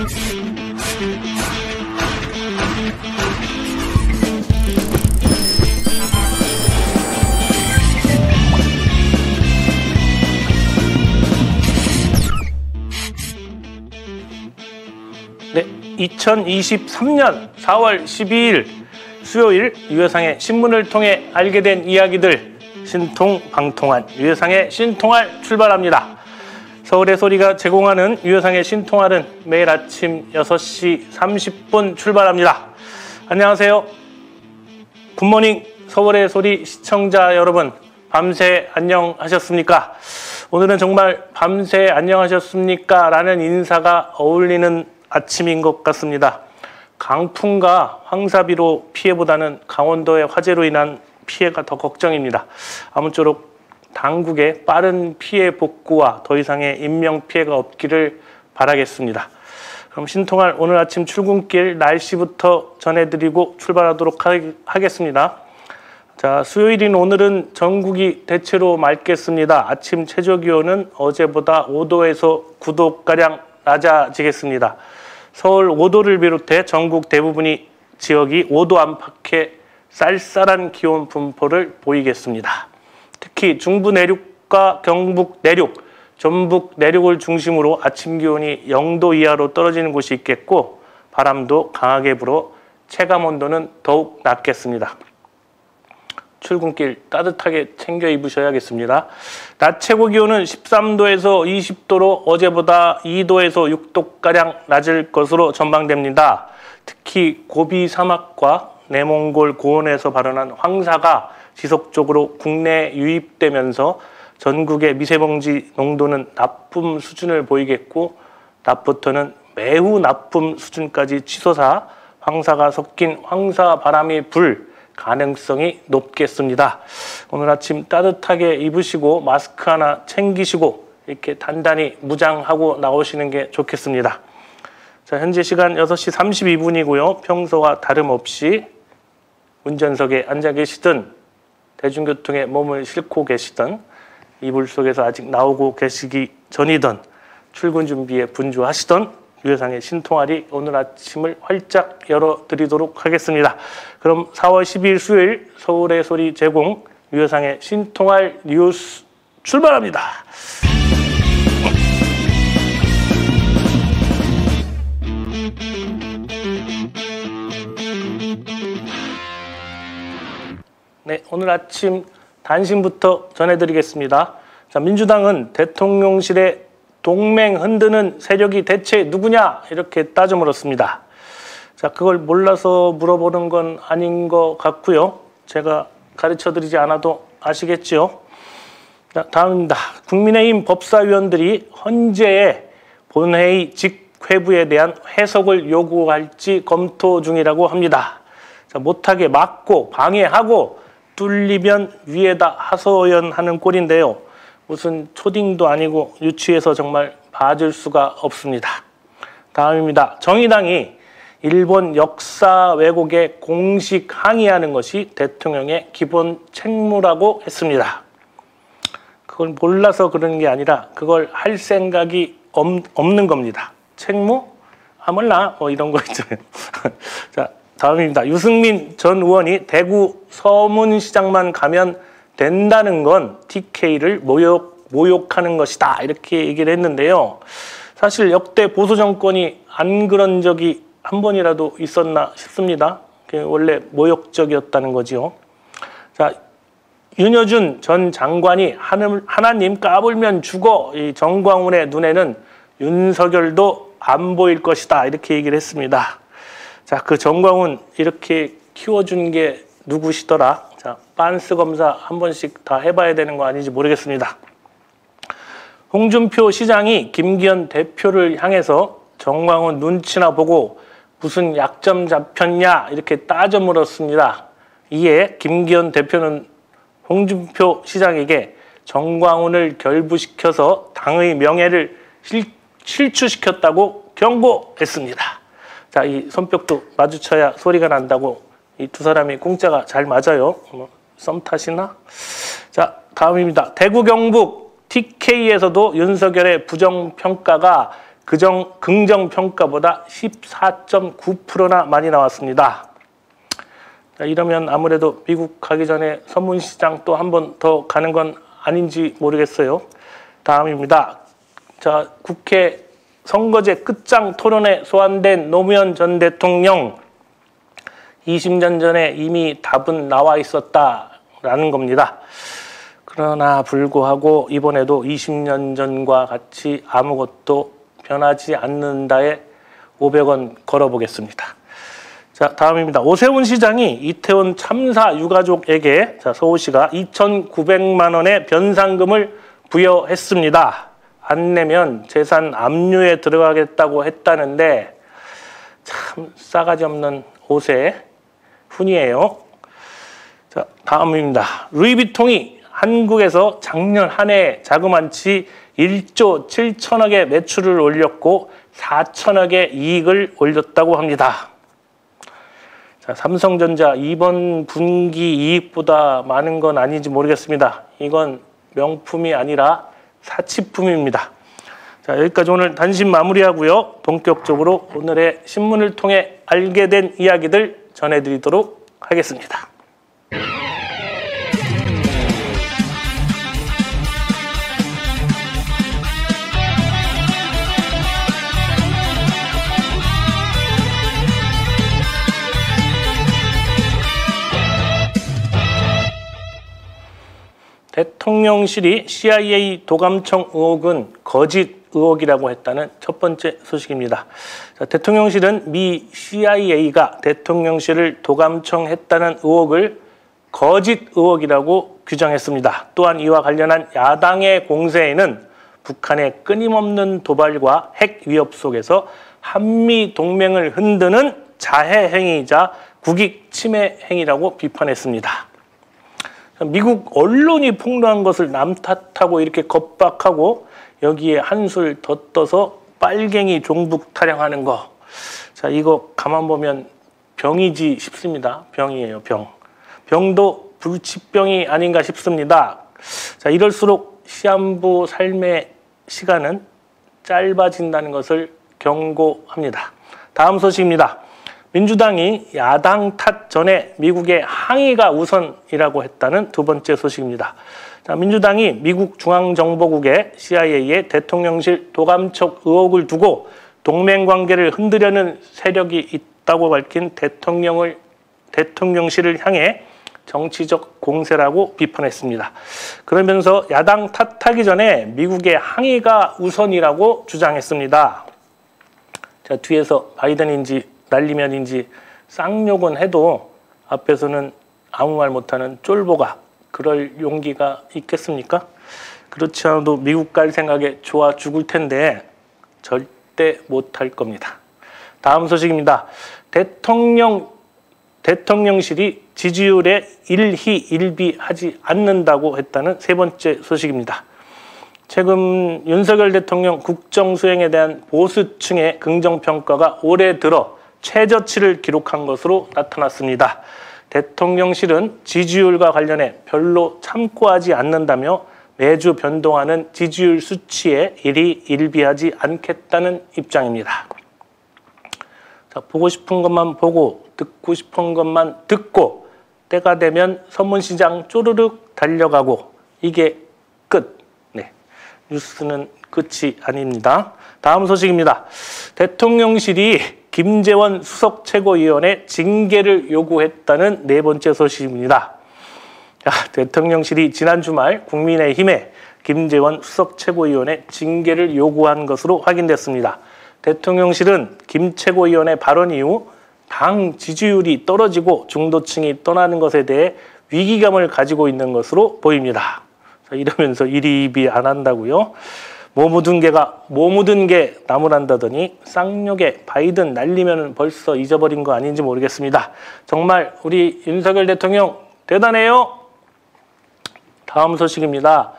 네, 2023년 4월 12일 수요일 유해상의 신문을 통해 알게 된 이야기들 신통방통한 유해상의 신통할 출발합니다. 서울의 소리가 제공하는 유해상의 신통할은 매일 아침 6시 30분 출발합니다. 안녕하세요. 굿모닝 서울의 소리 시청자 여러분, 밤새 안녕하셨습니까? 오늘은 정말 밤새 안녕하셨습니까? 라는 인사가 어울리는 아침인 것 같습니다. 강풍과 황사비로 피해보다는 강원도의 화재로 인한 피해가 더 걱정입니다. 아무쪼록 당국의 빠른 피해 복구와 더 이상의 인명피해가 없기를 바라겠습니다. 그럼 신통할 오늘 아침 출근길 날씨부터 전해드리고 출발하도록 하겠습니다. 자, 수요일인 오늘은 전국이 대체로 맑겠습니다. 아침 최저기온은 어제보다 5도에서 9도가량 낮아지겠습니다. 서울 5도를 비롯해 전국 대부분이 지역이 5도 안팎의 쌀쌀한 기온 분포를 보이겠습니다. 특히 중부 내륙과 경북 내륙, 전북 내륙을 중심으로 아침 기온이 0도 이하로 떨어지는 곳이 있겠고 바람도 강하게 불어 체감 온도는 더욱 낮겠습니다. 출근길 따뜻하게 챙겨 입으셔야겠습니다. 낮 최고 기온은 13도에서 20도로 어제보다 2도에서 6도가량 낮을 것으로 전망됩니다. 특히 고비 사막과 내몽골 고원에서 발현한 황사가 지속적으로 국내에 유입되면서 전국의 미세먼지 농도는 나쁨 수준을 보이겠고 낮부터는 매우 나쁨 수준까지 치솟아 황사가 섞인 황사바람이 불 가능성이 높겠습니다. 오늘 아침 따뜻하게 입으시고 마스크 하나 챙기시고 이렇게 단단히 무장하고 나오시는 게 좋겠습니다. 자, 현재 시간 6시 32분이고요. 평소와 다름없이 운전석에 앉아 계시든 대중교통에 몸을 싣고 계시든 이불 속에서 아직 나오고 계시기 전이든 출근 준비에 분주하시던 유해상의 신통할이 오늘 아침을 활짝 열어드리도록 하겠습니다. 그럼 4월 12일 수요일 서울의 소리 제공 유해상의 신통할 뉴스 출발합니다. 네, 오늘 아침 단신부터 전해드리겠습니다. 자, 민주당은 대통령실에 동맹 흔드는 세력이 대체 누구냐 이렇게 따져 물었습니다. 자, 그걸 몰라서 물어보는 건 아닌 것 같고요. 제가 가르쳐드리지 않아도 아시겠죠. 자, 다음입니다. 국민의힘 법사위원들이 헌재의 본회의 직회부에 대한 해석을 요구할지 검토 중이라고 합니다. 자, 못하게 막고 방해하고 뚫리면 위에다 하소연하는 꼴인데요. 무슨 초딩도 아니고 유치해서 정말 봐줄 수가 없습니다. 다음입니다. 정의당이 일본 역사 왜곡에 공식 항의하는 것이 대통령의 기본 책무라고 했습니다. 그걸 몰라서 그러는 게 아니라 그걸 할 생각이 없는 겁니다. 책무? 아, 몰라. 이런 거 있잖아요. 자, 다음입니다. 유승민 전 의원이 대구 서문시장만 가면 된다는 건 TK를 모욕하는 것이다 이렇게 얘기를 했는데요. 사실 역대 보수 정권이 안 그런 적이 한 번이라도 있었나 싶습니다. 원래 모욕적이었다는 거지요. 자, 윤여준 전 장관이 하나님 까불면 죽어 이 정광훈의 눈에는 윤석열도 안 보일 것이다 이렇게 얘기를 했습니다. 자, 그 정광훈 이렇게 키워준 게 누구시더라? 자, 빤스 검사 한 번씩 다 해봐야 되는 거 아닌지 모르겠습니다. 홍준표 시장이 김기현 대표를 향해서 정광훈 눈치나 보고 무슨 약점 잡혔냐 이렇게 따져 물었습니다. 이에 김기현 대표는 홍준표 시장에게 정광훈을 결부시켜서 당의 명예를 실추시켰다고 경고했습니다. 자, 이 손뼉도 마주쳐야 소리가 난다고 이 두 사람이 공짜가 잘 맞아요. 썸 타시나? 자, 다음입니다. 대구 경북 TK에서도 윤석열의 부정평가가 긍정 평가보다 14.9%나 많이 나왔습니다. 자, 이러면 아무래도 미국 가기 전에 선문시장 또 한 번 더 가는 건 아닌지 모르겠어요. 다음입니다. 자, 국회 선거제 끝장 토론에 소환된 노무현 전 대통령 20년 전에 이미 답은 나와 있었다라는 겁니다. 그러나 불구하고 이번에도 20년 전과 같이 아무것도 변하지 않는다에 500원 걸어보겠습니다. 자, 다음입니다. 오세훈 시장이 이태원 참사 유가족에게 서울시가 2,900만 원의 변상금을 부여했습니다. 안 내면 재산 압류에 들어가겠다고 했다는데 참 싸가지 없는 오세훈이에요. 자, 다음입니다. 루이비통이 한국에서 작년 한 해 자그만치 1조 7천억의 매출을 올렸고 4천억의 이익을 올렸다고 합니다. 자, 삼성전자 이번 분기 이익보다 많은 건 아닌지 모르겠습니다. 이건 명품이 아니라 사치품입니다. 자, 여기까지 오늘 단신 마무리하고요. 본격적으로 오늘의 신문을 통해 알게 된 이야기들 전해드리도록 하겠습니다. 대통령실이 CIA 도감청 의혹은 거짓 의혹이라고 했다는 첫 번째 소식입니다. 자, 대통령실은 미 CIA가 대통령실을 도감청했다는 의혹을 거짓 의혹이라고 규정했습니다. 또한 이와 관련한 야당의 공세에는 북한의 끊임없는 도발과 핵 위협 속에서 한미 동맹을 흔드는 자해 행위이자 국익 침해 행위라고 비판했습니다. 미국 언론이 폭로한 것을 남 탓하고 이렇게 겁박하고 여기에 한술 더 떠서 빨갱이 종북 타령하는 거. 자, 이거 가만 보면 병이지 싶습니다. 병이에요, 병. 병도 불치병이 아닌가 싶습니다. 자, 이럴수록 시한부 삶의 시간은 짧아진다는 것을 경고합니다. 다음 소식입니다. 민주당이 야당 탓 전에 미국의 항의가 우선이라고 했다는 두 번째 소식입니다. 자, 민주당이 미국 중앙정보국의 CIA의 대통령실 도감청 의혹을 두고 동맹관계를 흔들려는 세력이 있다고 밝힌 대통령실을 향해 정치적 공세라고 비판했습니다. 그러면서 야당 탓하기 전에 미국의 항의가 우선이라고 주장했습니다. 자, 뒤에서 바이든인지 날리면인지 쌍욕은 해도 앞에서는 아무 말 못하는 쫄보가 그럴 용기가 있겠습니까? 그렇지 않아도 미국 갈 생각에 좋아 죽을 텐데 절대 못할 겁니다. 다음 소식입니다. 대통령실이 지지율에 일희일비하지 않는다고 했다는 세 번째 소식입니다. 최근 윤석열 대통령 국정수행에 대한 보수층의 긍정평가가 올해 들어 최저치를 기록한 것으로 나타났습니다. 대통령실은 지지율과 관련해 별로 참고하지 않는다며 매주 변동하는 지지율 수치에 일희일비하지 않겠다는 입장입니다. 자, 보고 싶은 것만 보고 듣고 싶은 것만 듣고 때가 되면 선문시장 쪼르륵 달려가고 이게 끝. 네, 뉴스는 끝이 아닙니다. 다음 소식입니다. 대통령실이 김재원 수석 최고위원의 징계를 요구했다는 네 번째 소식입니다. 자, 대통령실이 지난 주말 국민의힘에 김재원 수석 최고위원의 징계를 요구한 것으로 확인됐습니다. 대통령실은 김 최고위원의 발언 이후 당 지지율이 떨어지고 중도층이 떠나는 것에 대해 위기감을 가지고 있는 것으로 보입니다. 자, 이러면서 일희일비 안 한다고요? 뭐 묻은 게 나무란다더니 쌍욕에 바이든 날리면 벌써 잊어버린 거 아닌지 모르겠습니다. 정말 우리 윤석열 대통령 대단해요. 다음 소식입니다.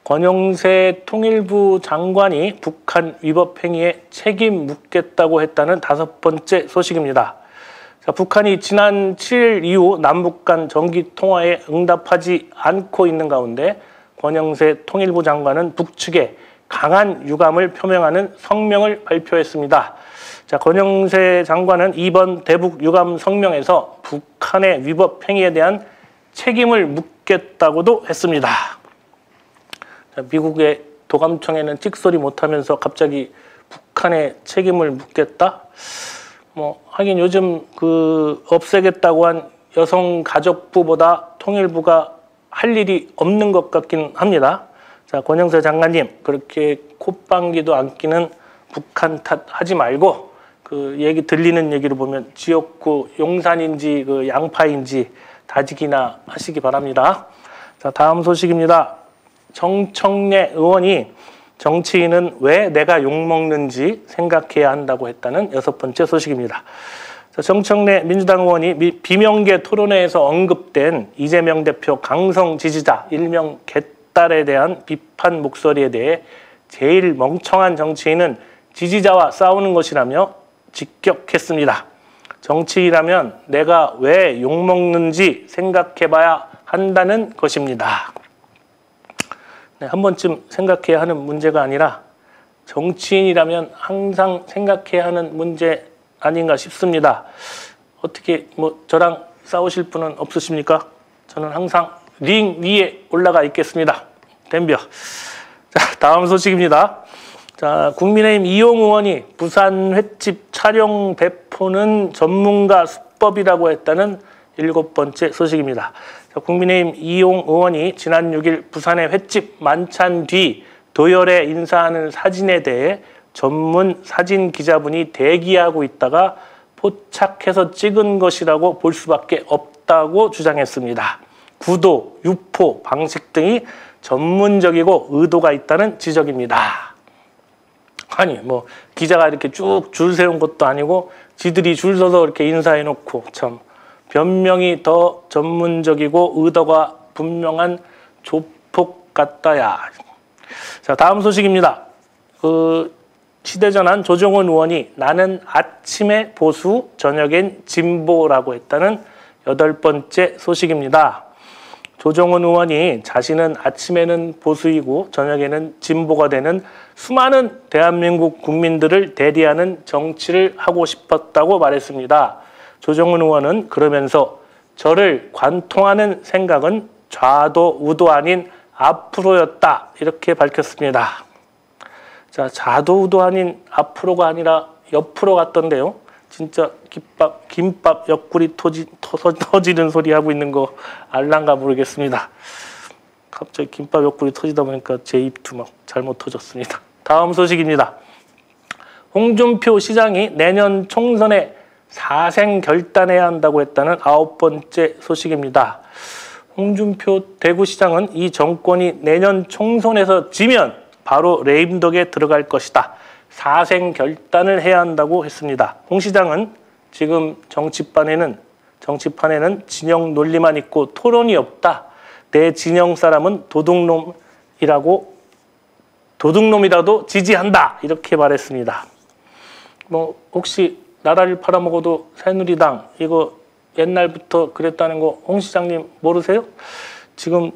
권영세 통일부 장관이 북한 위법 행위에 책임 묻겠다고 했다는 다섯 번째 소식입니다. 자, 북한이 지난 7일 이후 남북 간 정기 통화에 응답하지 않고 있는 가운데 권영세 통일부 장관은 북측에 강한 유감을 표명하는 성명을 발표했습니다. 자, 권영세 장관은 이번 대북 유감 성명에서 북한의 위법 행위에 대한 책임을 묻겠다고도 했습니다. 자, 미국의 도감청에는 찍소리 못하면서 갑자기 북한의 책임을 묻겠다? 하긴 요즘 없애겠다고 한 여성가족부보다 통일부가 할 일이 없는 것 같긴 합니다. 자, 권영세 장관님, 그렇게 콧방귀도 안 끼는 북한 탓 하지 말고, 들리는 얘기를 보면 지역구 용산인지 양파인지 다지기나 하시기 바랍니다. 자, 다음 소식입니다. 정청래 의원이 정치인은 왜 내가 욕먹는지 생각해야 한다고 했다는 6번째 소식입니다. 자, 정청래 민주당 의원이 비명계 토론회에서 언급된 이재명 대표 강성 지지자 일명 개딸에 대한 비판 목소리에 대해 제일 멍청한 정치인은 지지자와 싸우는 것이라며 직격했습니다. 정치인이라면 내가 왜 욕먹는지 생각해봐야 한다는 것입니다. 네, 한 번쯤 생각해야 하는 문제가 아니라 정치인이라면 항상 생각해야 하는 문제 아닌가 싶습니다. 어떻게 저랑 싸우실 분은 없으십니까? 저는 항상 링 위에 올라가 있겠습니다. 덤벼. 자, 다음 소식입니다. 자, 국민의힘 이용 의원이 부산 횟집 촬영 배포는 전문가 수법이라고 했다는 7번째 소식입니다. 자, 국민의힘 이용 의원이 지난 6일 부산의 횟집 만찬 뒤 도열에 인사하는 사진에 대해 전문 사진 기자분이 대기하고 있다가 포착해서 찍은 것이라고 볼 수밖에 없다고 주장했습니다. 구도, 유포, 방식 등이 전문적이고 의도가 있다는 지적입니다. 아니 기자가 이렇게 쭉 줄 세운 것도 아니고 지들이 줄 서서 이렇게 인사해놓고 참 변명이 더 전문적이고 의도가 분명한 조폭 같다야. 자, 다음 소식입니다. 시대전환 조정훈 의원이 나는 아침에 보수, 저녁엔 진보라고 했다는 8번째 소식입니다. 조정훈 의원이 자신은 아침에는 보수이고 저녁에는 진보가 되는 수많은 대한민국 국민들을 대리하는 정치를 하고 싶었다고 말했습니다. 조정훈 의원은 그러면서 저를 관통하는 생각은 좌도 우도 아닌 앞으로였다 이렇게 밝혔습니다. 자, 좌도 우도 아닌 앞으로가 아니라 옆으로 갔던데요. 진짜 김밥 옆구리 터지는 소리 하고 있는 거 알란가 모르겠습니다. 갑자기 김밥 옆구리 터지다 보니까 제 입도 막 잘못 터졌습니다. 다음 소식입니다. 홍준표 시장이 내년 총선에 사생 결단해야 한다고 했다는 9번째 소식입니다. 홍준표 대구시장은 이 정권이 내년 총선에서 지면 바로 레임덕에 들어갈 것이다. 사생 결단을 해야 한다고 했습니다. 홍 시장은 지금 정치판에는 진영 논리만 있고 토론이 없다. 내 진영 사람은 도둑놈이라도 지지한다. 이렇게 말했습니다. 혹시 나라를 팔아먹어도 새누리당 이거 옛날부터 그랬다는 거 홍 시장님 모르세요? 지금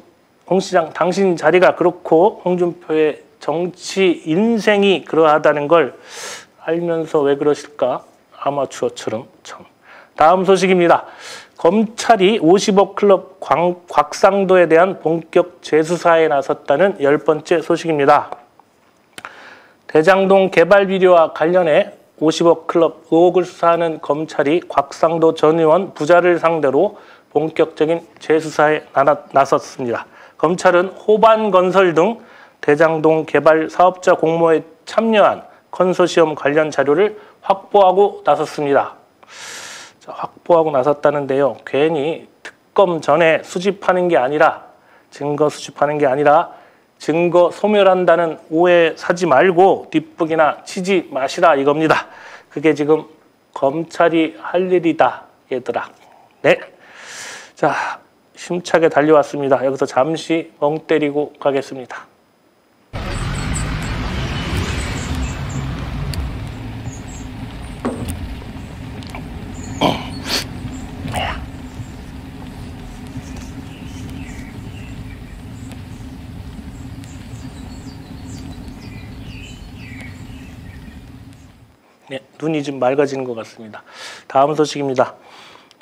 홍 시장 당신 자리가 그렇고 홍준표의 정치 인생이 그러하다는 걸 알면서 왜 그러실까? 아마추어처럼 참. 다음 소식입니다. 검찰이 50억 클럽 곽상도에 대한 본격 재수사에 나섰다는 10번째 소식입니다. 대장동 개발 비리와 관련해 50억 클럽 의혹을 수사하는 검찰이 곽상도 전 의원 부자를 상대로 본격적인 재수사에 나섰습니다. 검찰은 호반건설 등 대장동 개발 사업자 공모에 참여한 컨소시엄 관련 자료를 확보하고 나섰습니다. 자, 확보하고 나섰다는데요. 괜히 특검 전에 수집하는 게 아니라 증거 수집하는 게 아니라 증거 소멸한다는 오해 사지 말고 뒷북이나 치지 마시라 이겁니다. 그게 지금 검찰이 할 일이다 얘들아. 네. 자, 힘차게 달려왔습니다. 여기서 잠시 멍 때리고 가겠습니다. 눈이 좀 맑아지는 것 같습니다. 다음 소식입니다.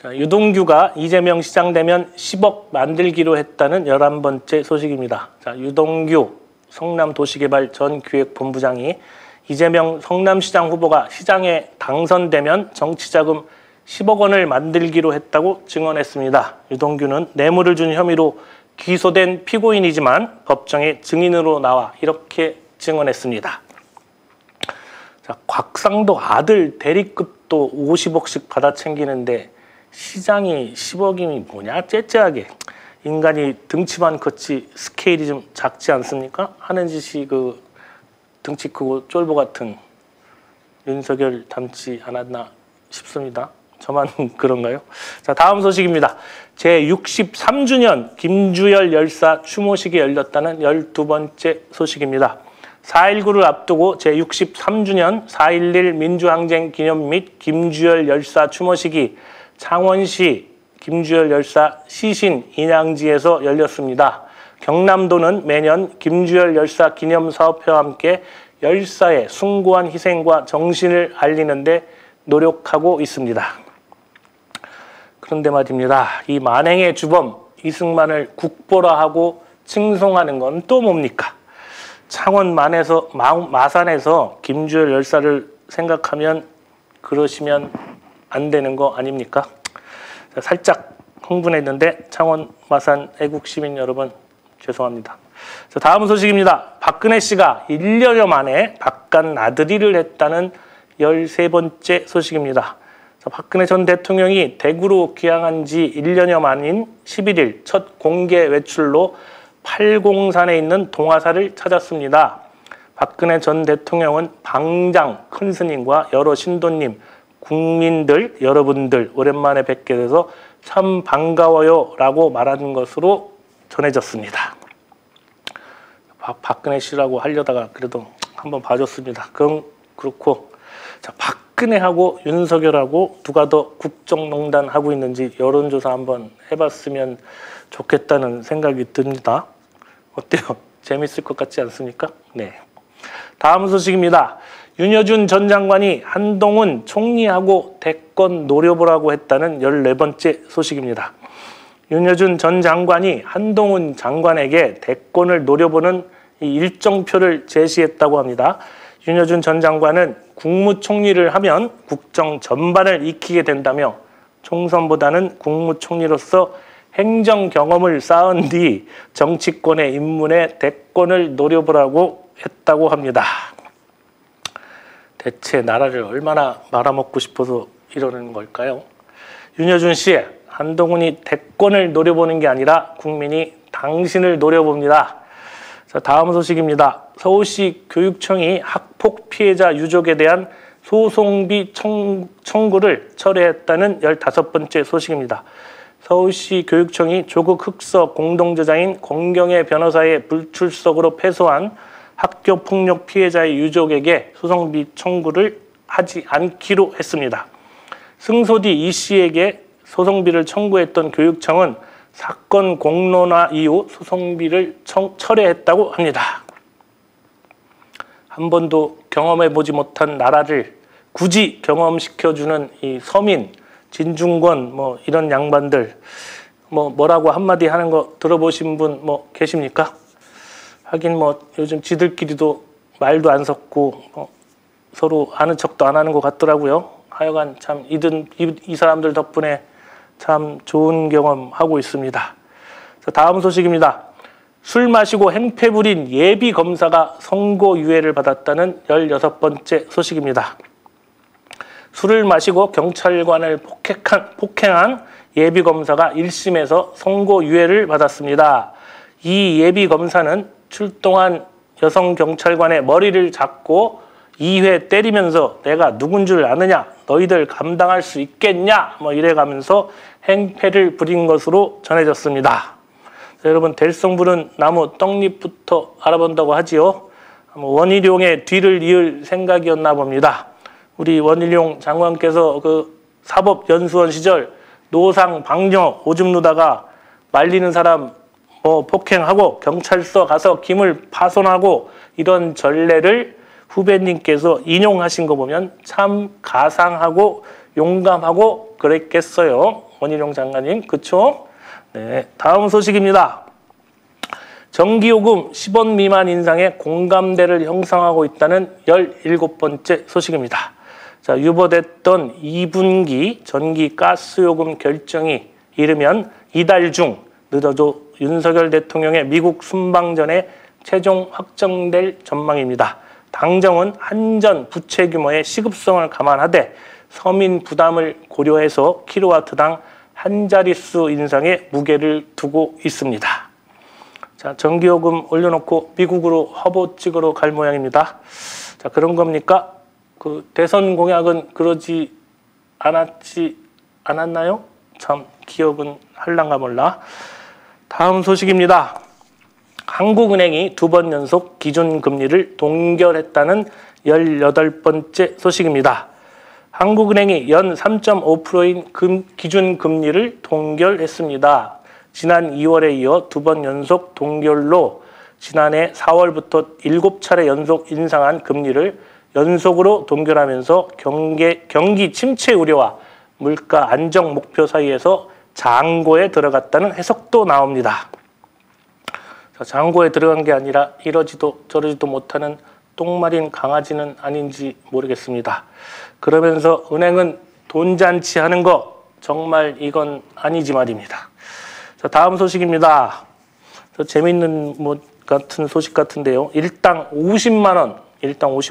자, 유동규가 이재명 시장 되면 10억 만들기로 했다는 11번째 소식입니다. 자, 유동규 성남도시개발 전 기획본부장이 이재명 성남시장 후보가 시장에 당선되면 정치자금 10억 원을 만들기로 했다고 증언했습니다. 유동규는 뇌물을 준 혐의로 기소된 피고인이지만 법정에 증인으로 나와 이렇게 증언했습니다. 자, 곽상도 아들 대리급도 50억씩 받아 챙기는데 시장이 10억이면 뭐냐? 째째하게. 인간이 등치만 컸지 스케일이 좀 작지 않습니까? 하는 짓이 그 등치 크고 쫄보 같은 윤석열 닮지 않았나 싶습니다. 저만 그런가요? 자, 다음 소식입니다. 제63주년 김주열 열사 추모식이 열렸다는 12번째 소식입니다. 4.19를 앞두고 제63주년 4.11 민주항쟁 기념 및 김주열 열사 추모식이 창원시 김주열 열사 시신 인양지에서 열렸습니다. 경남도는 매년 김주열 열사 기념사업회와 함께 열사의 숭고한 희생과 정신을 알리는 데 노력하고 있습니다. 그런데 말입니다. 이 만행의 주범 이승만을 국보라 하고 칭송하는 건 또 뭡니까? 창원 마산에서 김주열 열사를 생각하면 그러시면 안 되는 거 아닙니까? 살짝 흥분했는데 창원 마산 애국 시민 여러분 죄송합니다. 자, 다음 소식입니다. 박근혜 씨가 1년여 만에 박간 나들이를 했다는 13번째 소식입니다. 자, 박근혜 전 대통령이 대구로 귀향한 지 1년여 만인 11일 첫 공개 외출로 팔공산에 있는 동화사를 찾았습니다. 박근혜 전 대통령은 방장 큰 스님과 여러 신도님, 국민들, 여러분들 오랜만에 뵙게 돼서 참 반가워요 라고 말하는 것으로 전해졌습니다. 박근혜 씨라고 하려다가 그래도 한번 봐줬습니다. 그럼 그렇고 자, 박근혜하고 윤석열하고 누가 더 국정농단 하고 있는지 여론조사 한번 해봤으면 좋겠다는 생각이 듭니다. 어때요? 재밌을 것 같지 않습니까? 네. 다음 소식입니다. 윤여준 전 장관이 한동훈 총리하고 대권 노려보라고 했다는 14번째 소식입니다. 윤여준 전 장관이 한동훈 장관에게 대권을 노려보는 일정표를 제시했다고 합니다. 윤여준 전 장관은 국무총리를 하면 국정 전반을 익히게 된다며 총선보다는 국무총리로서 행정 경험을 쌓은 뒤 정치권에 입문해 대권을 노려보라고 했다고 합니다. 대체 나라를 얼마나 말아먹고 싶어서 이러는 걸까요? 윤여준 씨, 한동훈이 대권을 노려보는 게 아니라 국민이 당신을 노려봅니다. 자, 다음 소식입니다. 서울시 교육청이 학폭 피해자 유족에 대한 소송비 청구를 철회했다는 15번째 소식입니다. 서울시 교육청이 조국 흑서 공동저자인 권경애 변호사의 불출석으로 패소한 학교폭력 피해자의 유족에게 소송비 청구를 하지 않기로 했습니다. 승소 뒤 이 씨에게 소송비를 청구했던 교육청은 사건 공론화 이후 소송비를 철회했다고 합니다. 한 번도 경험해보지 못한 나라를 굳이 경험시켜주는 이 서민, 진중권 뭐 이런 양반들 뭐라고 한마디 하는 거 들어보신 분 뭐 계십니까? 하긴 뭐 요즘 지들끼리도 말도 안 섞고 서로 아는 척도 안 하는 것 같더라고요. 하여간 참 이 사람들 덕분에 참 좋은 경험 하고 있습니다. 자, 다음 소식입니다. 술 마시고 행패 부린 예비 검사가 선고유예를 받았다는 16번째 소식입니다. 술을 마시고 경찰관을 폭행한 예비 검사가 1심에서 선고유예를 받았습니다. 이 예비 검사는 출동한 여성 경찰관의 머리를 잡고 2회 때리면서 내가 누군 줄 아느냐? 너희들 감당할 수 있겠냐? 뭐 이래가면서 행패를 부린 것으로 전해졌습니다. 자, 여러분 될성부른 나무 떡잎부터 알아본다고 하지요. 원희룡의 뒤를 이을 생각이었나 봅니다. 우리 원희룡 장관께서 그 사법연수원 시절 노상 방뇨 오줌 누다가 말리는 사람 폭행하고 경찰서 가서 김을 파손하고 이런 전례를 후배님께서 인용하신 거 보면 참 가상하고 용감하고 그랬겠어요. 원희룡 장관님, 그쵸? 네, 다음 소식입니다. 전기요금 10원 미만 인상에 공감대를 형성하고 있다는 17번째 소식입니다. 자, 유보됐던 2분기 전기 가스요금 결정이 이르면 이달 중 늦어도 윤석열 대통령의 미국 순방 전에 최종 확정될 전망입니다. 당정은 한전 부채 규모의 시급성을 감안하되 서민 부담을 고려해서 킬로와트당 한 자릿수 인상에 무게를 두고 있습니다. 자, 전기요금 올려놓고 미국으로 화보 찍으러 갈 모양입니다. 자, 그런 겁니까? 그 대선 공약은 그러지 않았나요? 참 기억은 할랑가 몰라. 다음 소식입니다. 한국은행이 2번 연속 기준금리를 동결했다는 18번째 소식입니다. 한국은행이 연 3.5%인 기준금리를 동결했습니다. 지난 2월에 이어 2번 연속 동결로 지난해 4월부터 7차례 연속 인상한 금리를 연속으로 동결하면서 경기 침체 우려와 물가 안정 목표 사이에서 장고에 들어갔다는 해석도 나옵니다. 장고에 들어간 게 아니라 이러지도 저러지도 못하는 똥마린 강아지는 아닌지 모르겠습니다. 그러면서 은행은 돈잔치 하는 거 정말 이건 아니지 말입니다. 자, 다음 소식입니다. 재밌는 같은 소식 같은데요. 일당 50만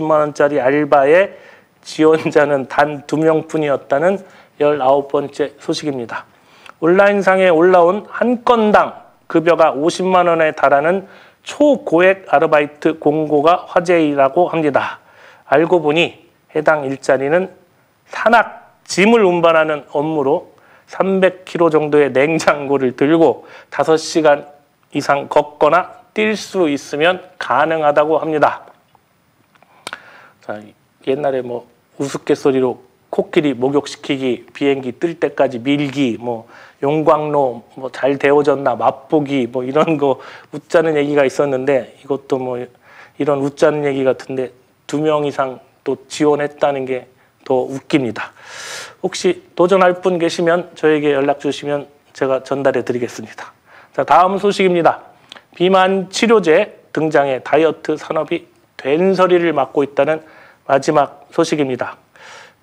원짜리 알바의 지원자는 단 2명뿐이었다는 19번째 소식입니다. 온라인상에 올라온 한 건당 급여가 50만 원에 달하는 초고액 아르바이트 공고가 화제이라고 합니다. 알고 보니 해당 일자리는 산악, 짐을 운반하는 업무로 300kg 정도의 냉장고를 들고 5시간 이상 걷거나 뛸 수 있으면 가능하다고 합니다. 자, 옛날에 우스갯소리로 코끼리 목욕시키기, 비행기 뜰 때까지 밀기, 용광로 잘 데워졌나 맛보기 이런 거 웃자는 얘기가 있었는데 이것도 이런 웃자는 얘기 같은데 2명 이상 또 지원했다는 게 더 웃깁니다. 혹시 도전할 분 계시면 저에게 연락 주시면 제가 전달해 드리겠습니다. 자, 다음 소식입니다. 비만 치료제 등장해 다이어트 산업이 된소리를 맡고 있다는 마지막 소식입니다.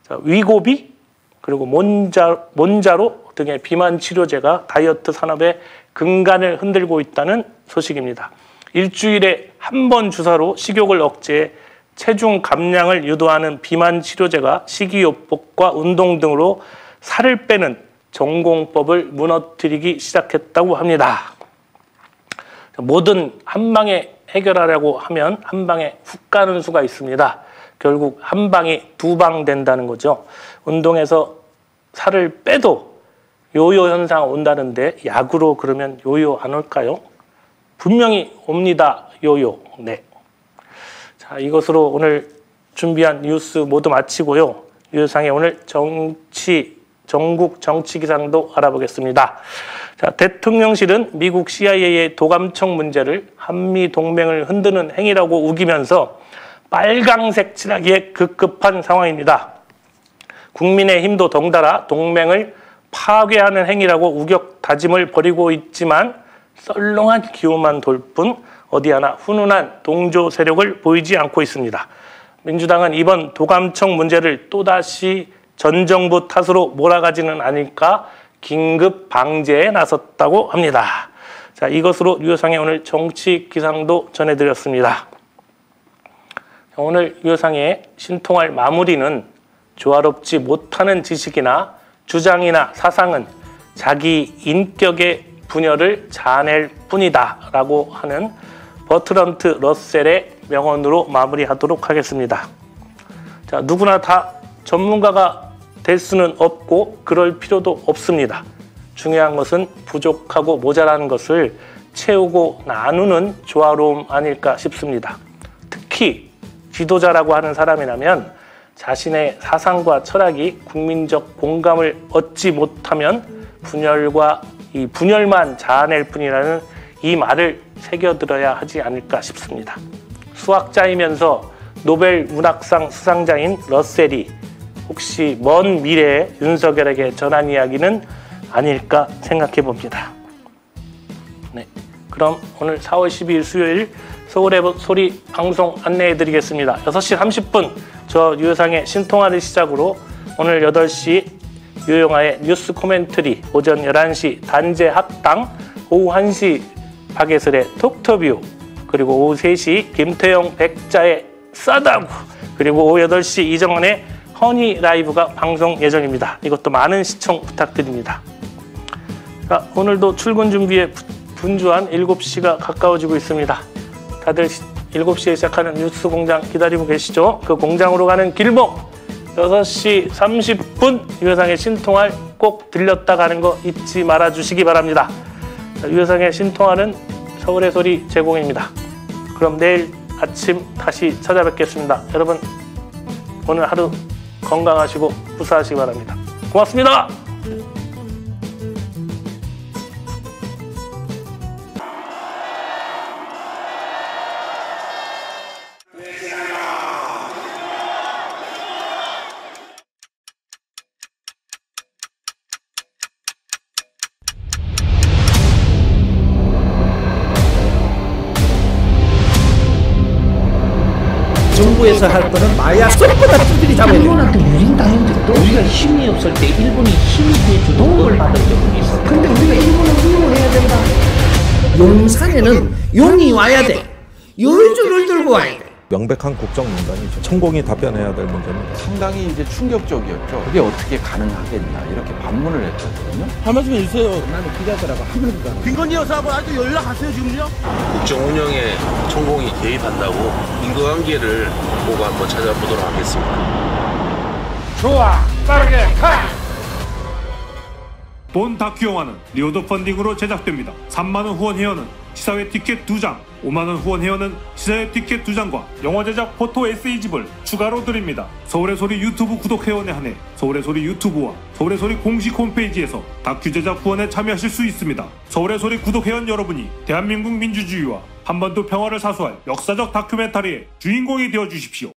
자, 위고비 그리고 몬자로 등의 비만 치료제가 다이어트 산업의 근간을 흔들고 있다는 소식입니다. 일주일에 한 번 주사로 식욕을 억제해 체중 감량을 유도하는 비만 치료제가 식이요법과 운동 등으로 살을 빼는 전공법을 무너뜨리기 시작했다고 합니다. 뭐든 한 방에 해결하려고 하면 한 방에 훅 가는 수가 있습니다. 결국 한 방이 2방 된다는 거죠. 운동에서 살을 빼도 요요 현상 온다는데 약으로 그러면 요요 안 올까요? 분명히 옵니다. 요요. 네. 자, 이것으로 오늘 준비한 뉴스 모두 마치고요. 유효상의 오늘 전국 정치 기상도 알아보겠습니다. 자, 대통령실은 미국 CIA의 도감청 문제를 한미 동맹을 흔드는 행위라고 우기면서 빨강색 칠하기에 급급한 상황입니다. 국민의힘도 덩달아 동맹을 파괴하는 행위라고 우격 다짐을 벌이고 있지만 썰렁한 기호만 돌 뿐 어디 하나 훈훈한 동조 세력을 보이지 않고 있습니다. 민주당은 이번 도감청 문제를 또다시 전 정부 탓으로 몰아가지는 않을까 긴급 방제에 나섰다고 합니다. 자, 이것으로 유효상의 오늘 정치 기상도 전해드렸습니다. 오늘 유효상의 신통할 마무리는 조화롭지 못하는 지식이나 주장이나 사상은 자기 인격의 분열을 자아낼 뿐이다 라고 하는 버트런트 러셀의 명언으로 마무리하도록 하겠습니다. 자, 누구나 다 전문가가 될 수는 없고 그럴 필요도 없습니다. 중요한 것은 부족하고 모자라는 것을 채우고 나누는 조화로움 아닐까 싶습니다. 특히 지도자라고 하는 사람이라면 자신의 사상과 철학이 국민적 공감을 얻지 못하면 분열만 자아낼 뿐이라는 이 말을 새겨들어야 하지 않을까 싶습니다. 수학자이면서 노벨 문학상 수상자인 러셀이 혹시 먼 미래에 윤석열에게 전한 이야기는 아닐까 생각해 봅니다. 네, 그럼 오늘 4월 12일 수요일 서울의 소리 방송 안내해 드리겠습니다. 6시 30분 저 유효상의 신통화를 시작으로 오늘 8시 유효영아의 뉴스 코멘터리, 오전 11시 단재 학당, 오후 1시 박예슬의 톡터뷰, 그리고 오후 3시 김태형 백자의 싸다구, 그리고 오후 8시 이정원의 허니 라이브가 방송 예정입니다. 이것도 많은 시청 부탁드립니다. 자, 오늘도 출근 준비에 분주한 7시가 가까워지고 있습니다. 다들 7시에 시작하는 뉴스 공장 기다리고 계시죠? 그 공장으로 가는 길목 6시 30분 유효상의 신통할 꼭 들렸다 가는 거 잊지 말아 주시기 바랍니다. 자, 유효상의 신통할은 서울의 소리 제공입니다. 그럼 내일 아침 다시 찾아뵙겠습니다. 여러분 오늘 하루 건강하시고 무사하시기 바랍니다. 고맙습니다. 정부에서 할 거는 마약 쏙보다 두들이 잡아야 돼. 일본한테 유린당한 적도 우리가 힘이 없을 때 일본이 힘이 돼주는 도움을 받은 적은 있어. 근데 우리가 일본을 이용해야 된다. 용산에는 용이 와야 돼. 요줄을 들고 와야 돼. 명백한 국정농단이죠. 천공이 답변해야 될 문제입니다. 상당히 이제 충격적이었죠. 그게 어떻게 가능하겠나 이렇게 반문을 했거든요. 한 말씀 해주세요. 나는 기자들하고 하늘도 안 김건희 여사하고 아직도 연락하세요 지금요? 국정 운영에 천공이 개입한다고 인과관계를 보고 한번 찾아보도록 하겠습니다. 좋아, 빠르게 가! 본 다큐 영화는 리오더 펀딩으로 제작됩니다. 3만원 후원 회원은 시사회 티켓 2장, 5만원 후원 회원은 시사회 티켓 2장과 영화 제작 포토 에세이집을 추가로 드립니다. 서울의 소리 유튜브 구독 회원에 한해 서울의 소리 유튜브와 서울의 소리 공식 홈페이지에서 다큐 제작 후원에 참여하실 수 있습니다. 서울의 소리 구독 회원 여러분이 대한민국 민주주의와 한반도 평화를 사수할 역사적 다큐멘터리의 주인공이 되어주십시오.